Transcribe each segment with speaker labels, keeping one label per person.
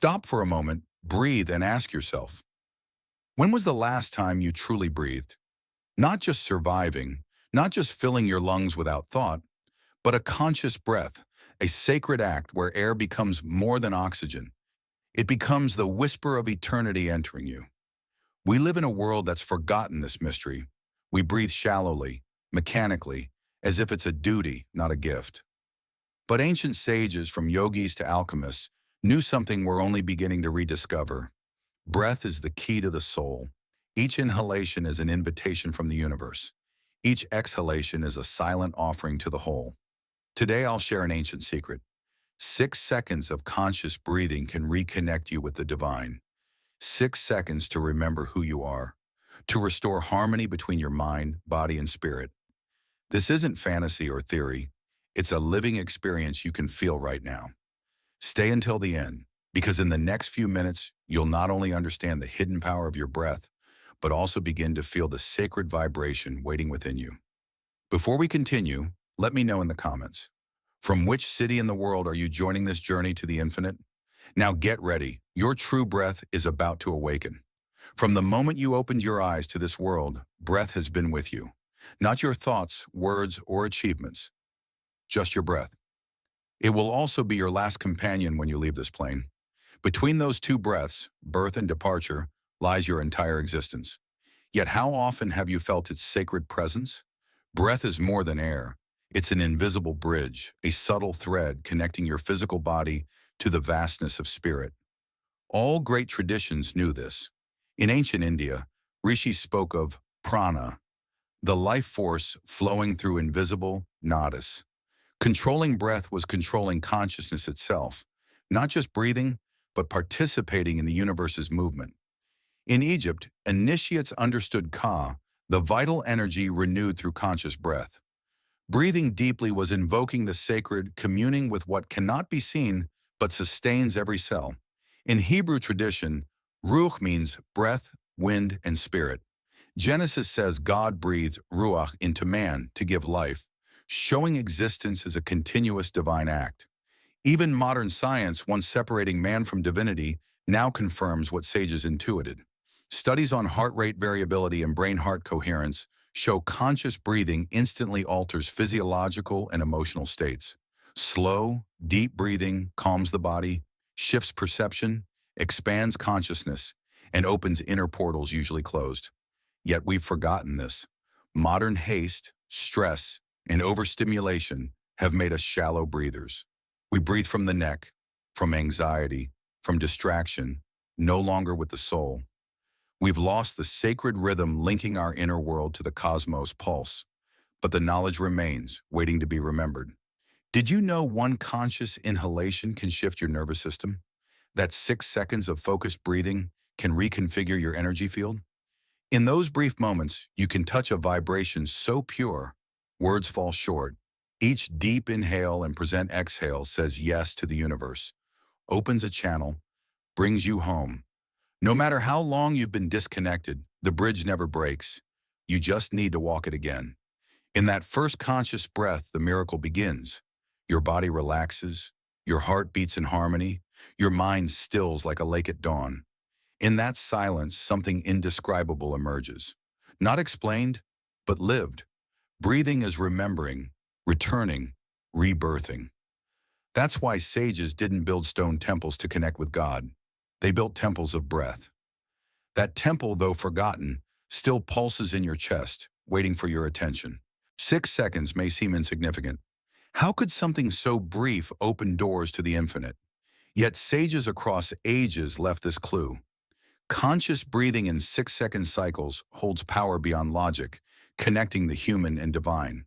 Speaker 1: Stop for a moment, breathe, and ask yourself, when was the last time you truly breathed? Not just surviving, not just filling your lungs without thought, but a conscious breath, a sacred act where air becomes more than oxygen. It becomes the whisper of eternity entering you. We live in a world that's forgotten this mystery. We breathe shallowly, mechanically, as if it's a duty, not a gift. But ancient sages, from yogis to alchemists, knew something we're only beginning to rediscover. Breath is the key to the soul. Each inhalation is an invitation from the universe. Each exhalation is a silent offering to the whole. Today I'll share an ancient secret. 6 seconds of conscious breathing can reconnect you with the divine. 6 seconds to remember who you are, to restore harmony between your mind, body, and spirit. This isn't fantasy or theory. It's a living experience you can feel right now. Stay until the end, because in the next few minutes, you'll not only understand the hidden power of your breath, but also begin to feel the sacred vibration waiting within you. Before we continue, let me know in the comments. From which city in the world are you joining this journey to the infinite? Now get ready. Your true breath is about to awaken. From the moment you opened your eyes to this world, breath has been with you. Not your thoughts, words, or achievements, just your breath. It will also be your last companion when you leave this plane. Between those two breaths, birth and departure, lies your entire existence. Yet how often have you felt its sacred presence? Breath is more than air. It's an invisible bridge, a subtle thread connecting your physical body to the vastness of spirit. All great traditions knew this. In ancient India, rishis spoke of prana, the life force flowing through invisible nadis. Controlling breath was controlling consciousness itself, not just breathing, but participating in the universe's movement. In Egypt, initiates understood ka, the vital energy renewed through conscious breath. Breathing deeply was invoking the sacred, communing with what cannot be seen but sustains every cell. In Hebrew tradition, ruach means breath, wind, and spirit. Genesis says God breathed ruach into man to give life, showing existence as a continuous divine act. Even modern science, once separating man from divinity, now confirms what sages intuited. Studies on heart rate variability and brain-heart coherence show conscious breathing instantly alters physiological and emotional states. Slow, deep breathing calms the body, shifts perception, expands consciousness, and opens inner portals usually closed. Yet we've forgotten this. Modern haste, stress, and overstimulation have made us shallow breathers. We breathe from the neck, from anxiety, from distraction, no longer with the soul. We've lost the sacred rhythm linking our inner world to the cosmos pulse, but the knowledge remains, waiting to be remembered. Did you know one conscious inhalation can shift your nervous system? That 6 seconds of focused breathing can reconfigure your energy field? In those brief moments, you can touch a vibration so pure, words fall short. Each deep inhale and present exhale says yes to the universe, opens a channel, brings you home. No matter how long you've been disconnected, the bridge never breaks. You just need to walk it again. In that first conscious breath, the miracle begins. Your body relaxes, your heart beats in harmony, your mind stills like a lake at dawn. In that silence, something indescribable emerges. Not explained, but lived. Breathing is remembering, returning, rebirthing. That's why sages didn't build stone temples to connect with God. They built temples of breath. That temple, though forgotten, still pulses in your chest, waiting for your attention. 6 seconds may seem insignificant. How could something so brief open doors to the infinite? Yet sages across ages left this clue. Conscious breathing in 6-second cycles holds power beyond logic, connecting the human and divine.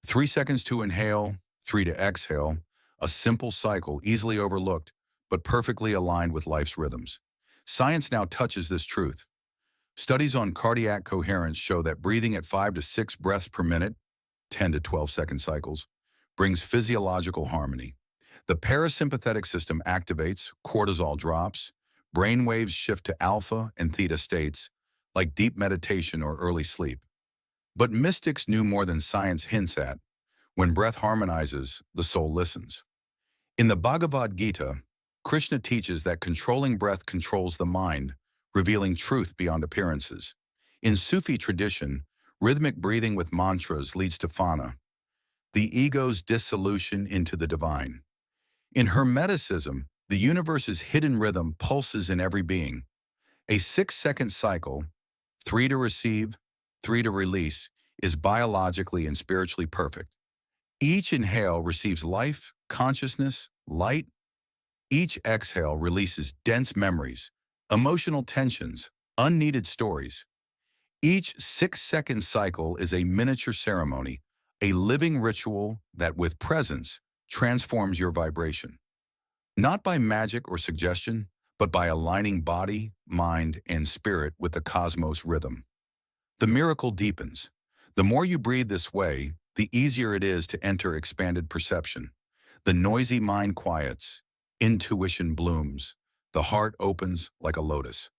Speaker 1: 3 seconds to inhale, 3 to exhale, a simple cycle easily overlooked, but perfectly aligned with life's rhythms. Science now touches this truth. Studies on cardiac coherence show that breathing at 5 to 6 breaths per minute, 10 to 12-second cycles, brings physiological harmony. The parasympathetic system activates, cortisol drops, brain waves shift to alpha and theta states, like deep meditation or early sleep. But mystics knew more than science hints at. When breath harmonizes, the soul listens. In the Bhagavad Gita, Krishna teaches that controlling breath controls the mind, revealing truth beyond appearances. In Sufi tradition, rhythmic breathing with mantras leads to fana, the ego's dissolution into the divine. In Hermeticism, the universe's hidden rhythm pulses in every being. A 6-second cycle, 3 to receive, 3 to release, is biologically and spiritually perfect. Each inhale receives life, consciousness, light. Each exhale releases dense memories, emotional tensions, unneeded stories. Each 6-second cycle is a miniature ceremony, a living ritual that, with presence, transforms your vibration. Not by magic or suggestion, but by aligning body, mind, and spirit with the cosmos rhythm. The miracle deepens. The more you breathe this way, the easier it is to enter expanded perception. The noisy mind quiets, intuition blooms, the heart opens like a lotus.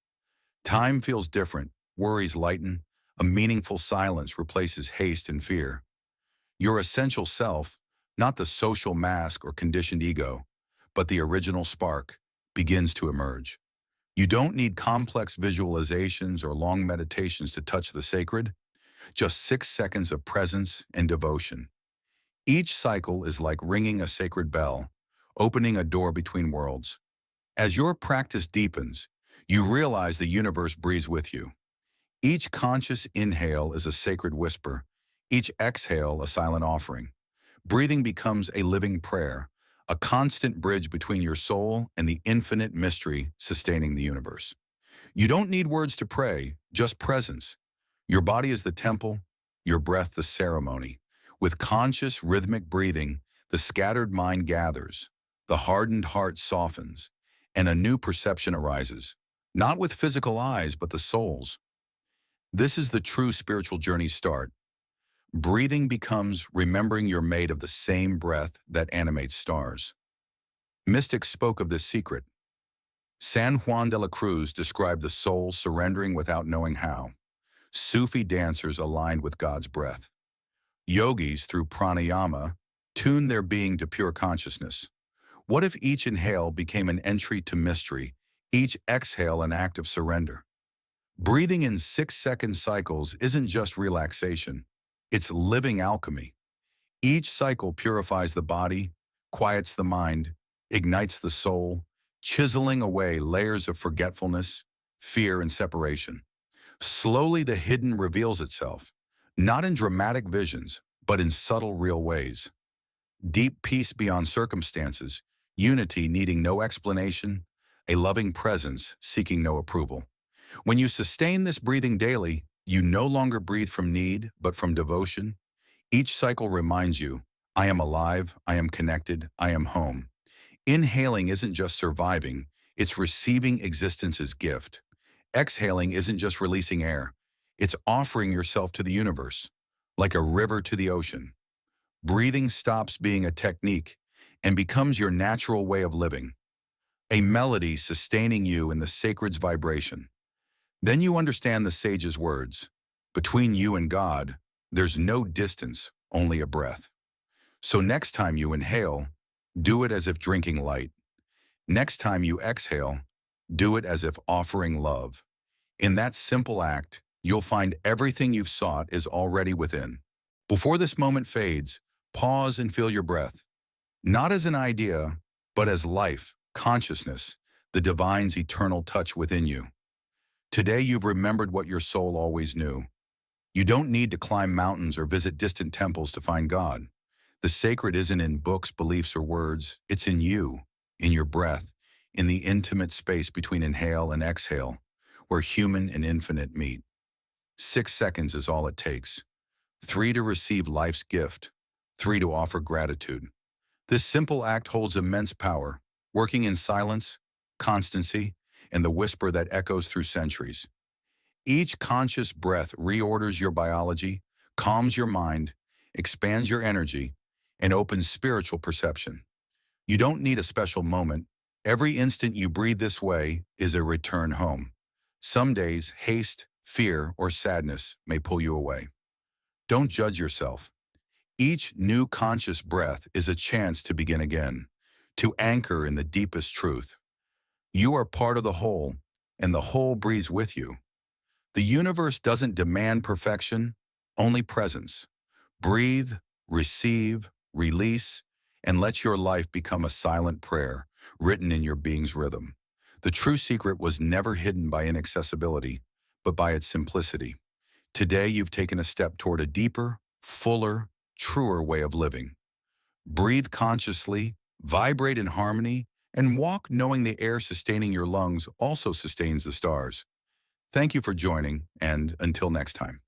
Speaker 1: Time feels different, worries lighten, a meaningful silence replaces haste and fear. Your essential self, not the social mask or conditioned ego, but the original spark, begins to emerge. You don't need complex visualizations or long meditations to touch the sacred, just 6 seconds of presence and devotion. Each cycle is like ringing a sacred bell, opening a door between worlds. As your practice deepens, you realize the universe breathes with you. Each conscious inhale is a sacred whisper, each exhale a silent offering. Breathing becomes a living prayer, a constant bridge between your soul and the infinite mystery sustaining the universe. You don't need words to pray, just presence. Your body is the temple, your breath the ceremony. With conscious rhythmic breathing, the scattered mind gathers, the hardened heart softens, and a new perception arises, not with physical eyes, but the soul's. This is the true spiritual journey's start. Breathing becomes remembering you're made of the same breath that animates stars. Mystics spoke of this secret. San Juan de la Cruz described the soul surrendering without knowing how. Sufi dancers aligned with God's breath. Yogis, through pranayama, tune their being to pure consciousness. What if each inhale became an entry to mystery, each exhale an act of surrender? Breathing in 6-second cycles isn't just relaxation, it's living alchemy. Each cycle purifies the body, quiets the mind, ignites the soul, chiseling away layers of forgetfulness, fear, and separation. Slowly the hidden reveals itself, not in dramatic visions, but in subtle, real ways. Deep peace beyond circumstances, unity needing no explanation, a loving presence seeking no approval. When you sustain this breathing daily, you no longer breathe from need, but from devotion. Each cycle reminds you, I am alive, I am connected, I am home. Inhaling isn't just surviving, it's receiving existence's gift. Exhaling isn't just releasing air, it's offering yourself to the universe, like a river to the ocean. Breathing stops being a technique and becomes your natural way of living, a melody sustaining you in the sacred's vibration. Then you understand the sage's words. Between you and God, there's no distance, only a breath. So next time you inhale, do it as if drinking light. Next time you exhale, do it as if offering love. In that simple act, you'll find everything you've sought is already within. Before this moment fades, pause and feel your breath. Not as an idea, but as life, consciousness, the divine's eternal touch within you. Today you've remembered what your soul always knew. You don't need to climb mountains or visit distant temples to find God. The sacred isn't in books, beliefs, or words. It's in you, in your breath, in the intimate space between inhale and exhale, where human and infinite meet. 6 seconds is all it takes. 3 to receive life's gift, 3 to offer gratitude. This simple act holds immense power, working in silence, constancy, and the whisper that echoes through centuries. Each conscious breath reorders your biology, calms your mind, expands your energy, and opens spiritual perception. You don't need a special moment. Every instant you breathe this way is a return home. Some days, haste, fear, or sadness may pull you away. Don't judge yourself. Each new conscious breath is a chance to begin again, to anchor in the deepest truth. You are part of the whole, and the whole breathes with you. The universe doesn't demand perfection, only presence. Breathe, receive, release, and let your life become a silent prayer written in your being's rhythm. The true secret was never hidden by inaccessibility, but by its simplicity. Today, you've taken a step toward a deeper, fuller, truer way of living. Breathe consciously, vibrate in harmony, and walk knowing the air sustaining your lungs also sustains the stars. Thank you for joining, and until next time.